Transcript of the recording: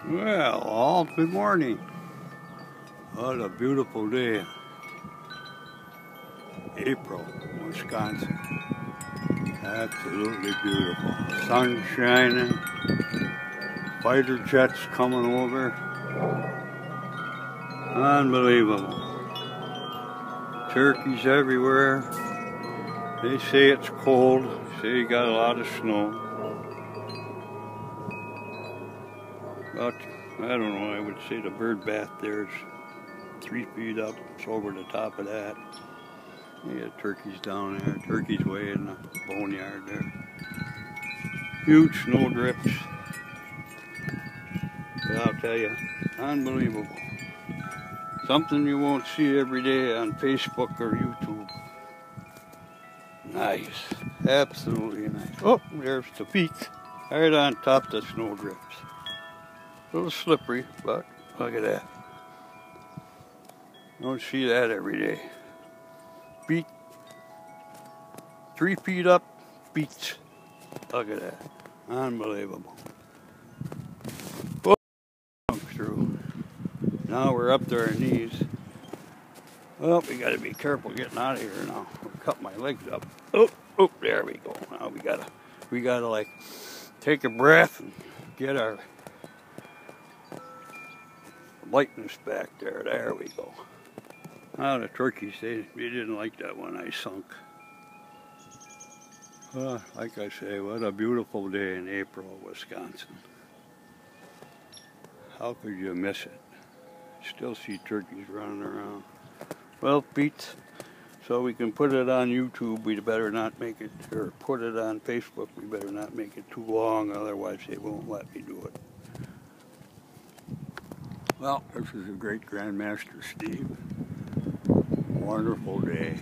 Well, all good morning. What a beautiful day. April, Wisconsin. Absolutely beautiful. Sun shining. Fighter jets coming over. Unbelievable. Turkeys everywhere. They say it's cold. They say you got a lot of snow. But I don't know, I would say the bird bath there is 3 feet up. It's over the top of that. You got turkeys down there. Turkeys way in the boneyard there. Huge snow drifts. But I'll tell you, unbelievable. Something you won't see every day on Facebook or YouTube. Nice. Absolutely nice. Oh, there's the peak. Right on top of the snow drifts. A little slippery, but look at that. Don't see that every day. Beat 3 feet up, beats. Look at that. Unbelievable. Oh, through. Now we're up to our knees. Well, we gotta be careful getting out of here now. I'll cut my legs up. Oh, there we go. Now we gotta like take a breath and get our lightness back there. There we go. Now the turkeys, they didn't like that one I sunk. Well, like I say, what a beautiful day in April, Wisconsin. How could you miss it? Still see turkeys running around. Well, Pete, so we can put it on YouTube, we better not make it, or put it on Facebook, we better not make it too long, otherwise they won't let me do it. Well, this is a great Grandmaster Steve. Wonderful day.